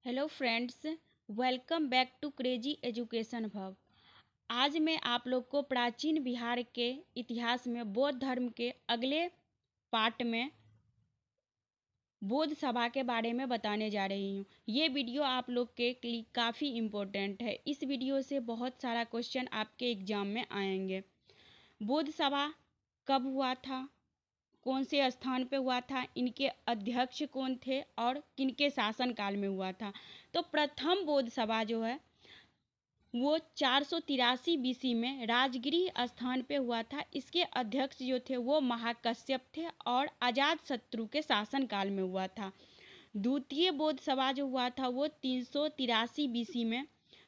Hello friends, welcome back to crazy education hub. आज मैं आप लोग को प्राचीन बिहार के इतिहास में बौद्ध धर्म के अगले पार्ट में बौद्ध सभा के बारे में बताने जा रही हूँ। ये वीडियो आप लोग के लिए काफ़ी इम्पोर्टेंट है। इस वीडियो से बहुत सारा क्वेश्चन आपके एग्जाम में आएंगे। बौद्ध सभा कब हुआ था, कौन से स्थान पे हुआ था, इनके अध्यक्ष कौन थे और किनके शासनकाल में हुआ था। तो प्रथम बौद्ध सभा जो है वो 483 बीसी में राजगिरी स्थान पे हुआ था। इसके अध्यक्ष जो थे वो महाकश्यप थे और अजातशत्रु के शासनकाल में हुआ था। द्वितीय बौद्ध सभा जो हुआ था वो 383 बीसी में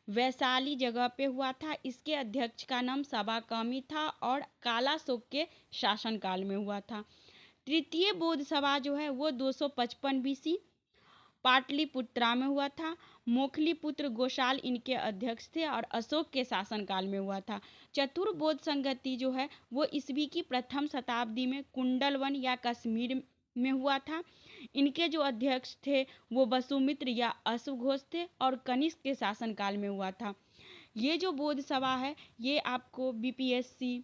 वैशाली जगह पे हुआ था। इसके अध्यक्ष का नाम सबाकामी था और कालाशोक के शासनकाल में हुआ था। तृतीय बौद्ध सभा जो है वो 255 बीसी पाटलिपुत्रा में हुआ था। मोखलीपुत्र गोशाल इनके अध्यक्ष थे और अशोक के शासनकाल में हुआ था। चतुर्बौद्ध संगति जो है वो ईस्वी की प्रथम शताब्दी में कुंडलवन या कश्मीर में हुआ था। इनके जो अध्यक्ष थे वो वसुमित्र या अश्वघोष थे और कनिष्क के शासनकाल में हुआ था। ये जो बौद्ध सभा है ये आपको बीपीएससी,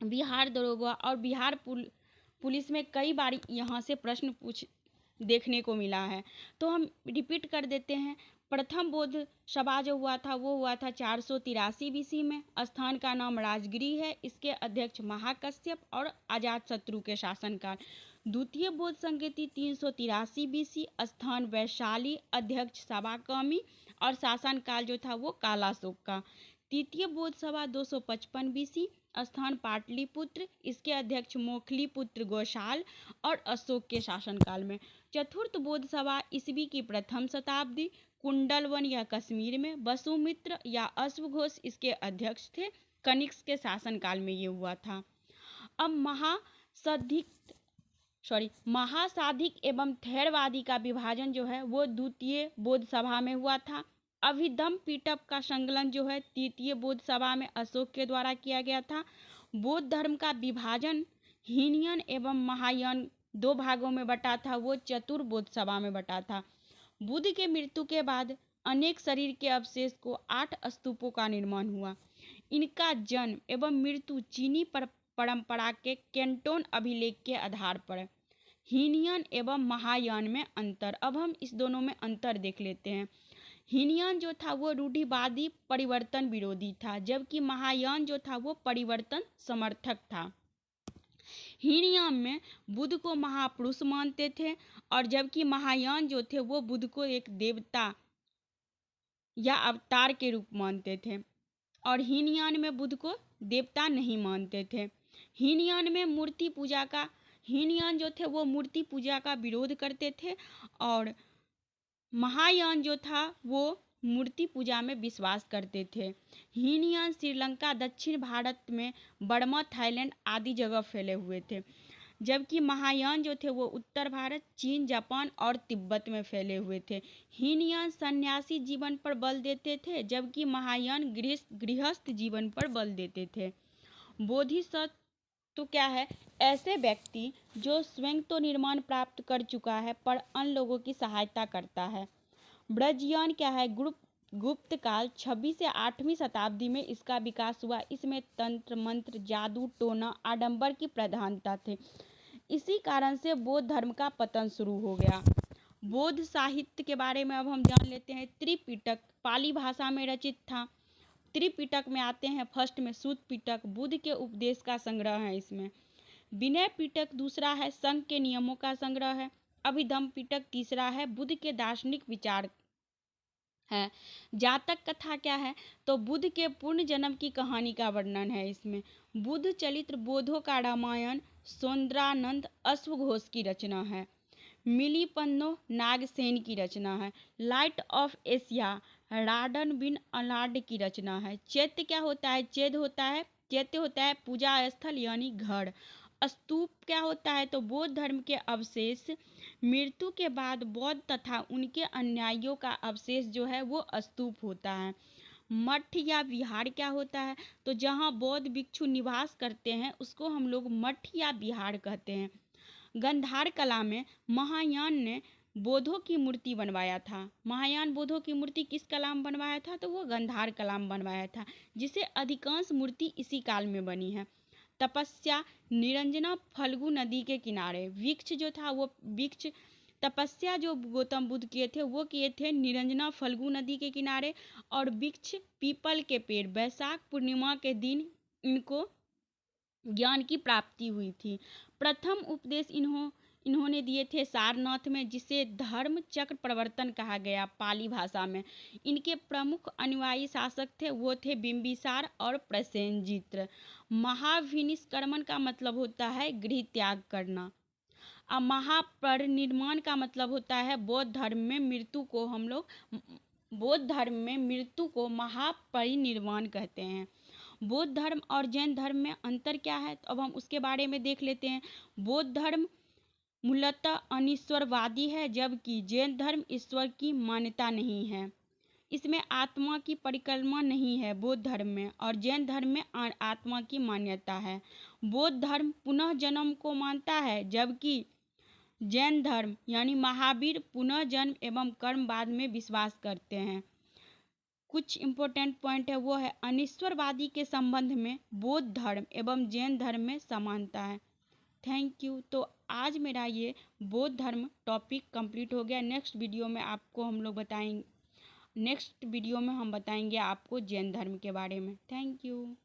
बिहार दरोगा और बिहार पुलिस में कई बार यहाँ से प्रश्न देखने को मिला है। तो हम रिपीट कर देते हैं। प्रथम बौद्ध सभा जो हुआ था वो हुआ था 483 बीसी में। स्थान का नाम राजगिरी है। इसके अध्यक्ष महाकश्यप और अजातशत्रु के शासनकाल। द्वितीय बौद्ध संगति 383 बीसी, स्थान वैशाली, अध्यक्ष सबाकामी और शासनकाल जो था वो कालाशोक का। तृतीय बौद्ध सभा 255 बीसी, स्थान पाटलिपुत्र, इसके अध्यक्ष मोखलीपुत्र गोशाल और अशोक के शासनकाल में। चतुर्थ बौद्ध सभा ईस्वी की प्रथम शताब्दी कुंडलवन या कश्मीर में वसुमित्र या अश्वघोष इसके अध्यक्ष थे। कनिष्क के शासनकाल में ये हुआ था। अब महासाधिक एवं थेरवादी का विभाजन जो है वो द्वितीय बौद्ध सभा में हुआ था। अभिधम पीटक का संकलन जो है तृतीय बौद्ध सभा में अशोक के द्वारा किया गया था। बौद्ध धर्म का विभाजन हीनयान एवं महायान दो भागों में बटा था, वो चतुर्बौद्ध सभा में बटा था। बुद्ध के मृत्यु के बाद अनेक शरीर के अवशेष को 8 स्तूपों का निर्माण हुआ। इनका जन्म एवं मृत्यु चीनी परंपरा के कैंटोन अभिलेख के आधार पर। हीनयान एवं महायान में अंतर। अब हम इस दोनों में अंतर देख लेते हैं। हीनयान जो था वो रूढ़िवादी परिवर्तन विरोधी था, जबकि महायान जो था वो परिवर्तन समर्थक था। हीनयान में बुद्ध को महापुरुष मानते थे और जबकि महायान जो थे वो बुद्ध को एक देवता या अवतार के रूप मानते थे और हीनयान में बुद्ध को देवता नहीं मानते थे। हीनयान जो थे वो मूर्ति पूजा का विरोध करते थे और महायान जो था वो मूर्ति पूजा में विश्वास करते थे। हीनयान श्रीलंका, दक्षिण भारत में बर्मा, थाईलैंड आदि जगह फैले हुए थे, जबकि महायान जो थे वो उत्तर भारत, चीन, जापान और तिब्बत में फैले हुए थे। हीनयान सन्यासी जीवन पर बल देते थे, जबकि महायान गृहस्थ जीवन पर बल देते थे। बोधिसत्व तो क्या है? ऐसे व्यक्ति जो स्वयं तो निर्माण प्राप्त कर चुका है पर अन्य लोगों की सहायता करता है। ब्रजयान क्या है? गुप्त काल 6वीं से 8वीं शताब्दी में इसका विकास हुआ। इसमें तंत्र मंत्र, जादू टोना, आडंबर की प्रधानता थे। इसी कारण से बौद्ध धर्म का पतन शुरू हो गया। बौद्ध साहित्य के बारे में अब हम जान लेते हैं। त्रिपिटक पाली भाषा में रचित था। त्रिपिटक में आते हैं फर्स्ट में सूत पिटक, बुद्ध के उपदेश का संग्रह है। इसमें विनय पिटक दूसरा है, संघ के नियमों का संग्रह है। अभिधम पिटक तीसरा है, बुद्ध के दार्शनिक विचार है। जातक कथा क्या है? तो बुद्ध के पूर्ण जन्म की कहानी का वर्णन है। इसमें बुद्ध चरित्र बोधों का रामायण सौंदरानंद अश्वघोष की रचना है। मिलीपन्नो नागसेन की रचना है। लाइट ऑफ एशिया राडन बिन अलार्ड की रचना है। चैत्य क्या होता है? चैत्य होता है पूजा स्थल यानी घर। स्तूप क्या होता है? तो बौद्ध धर्म के अवशेष। मृत्यु के बाद बौद्ध तथा उनके अनुयायियों का अवशेष जो है वो स्तूप होता है। मठ या विहार क्या होता है? तो जहाँ बौद्ध भिक्षु निवास करते हैं उसको हम लोग मठ या विहार कहते हैं। गंधार कला में महायान ने बोधों की मूर्ति बनवाया था। महायान बोधों की मूर्ति किस कलाम बनवाया था? तो वो गंधार कलाम बनवाया था, जिसे अधिकांश मूर्ति इसी काल में बनी है। तपस्या निरंजना फल्गु नदी के किनारे। वृक्ष जो था वो वृक्ष तपस्या जो गौतम बुद्ध किए थे वो किए थे निरंजना फल्गु नदी के किनारे। और वृक्ष पीपल के पेड़, वैशाख पूर्णिमा के दिन इनको ज्ञान की प्राप्ति हुई थी। प्रथम उपदेश इन्होंने दिए थे सारनाथ में, जिसे धर्म चक्र प्रवर्तन कहा गया पाली भाषा में। इनके प्रमुख अनुयायी शासक थे वो थे बिंबिसार और प्रसेनजित। महाविनिष्क्रमण का मतलब होता है गृह त्याग करना। अब महापरिनिर्वाण का मतलब होता है बौद्ध धर्म में मृत्यु को महापरिनिर्वाण कहते हैं। बौद्ध धर्म और जैन धर्म में अंतर क्या है, तो अब हम उसके बारे में देख लेते हैं। बौद्ध धर्म मूलतः अनिश्वरवादी है, जबकि जैन धर्म ईश्वर की मान्यता नहीं है। इसमें आत्मा की परिक्रमा नहीं है बौद्ध धर्म में, और जैन धर्म में आत्मा की मान्यता है। बौद्ध धर्म पुनः जन्म को मानता है, जबकि जैन धर्म यानी महावीर पुनः जन्म एवं कर्मवाद में विश्वास करते हैं। कुछ इम्पोर्टेंट पॉइंट है वो है अनिश्वरवादी के संबंध में बौद्ध धर्म एवं जैन धर्म में समानता है। Thank you. तो आज मेरा ये बौद्ध धर्म टॉपिक कंप्लीट हो गया। नेक्स्ट वीडियो में हम बताएंगे आपको जैन धर्म के बारे में। Thank you.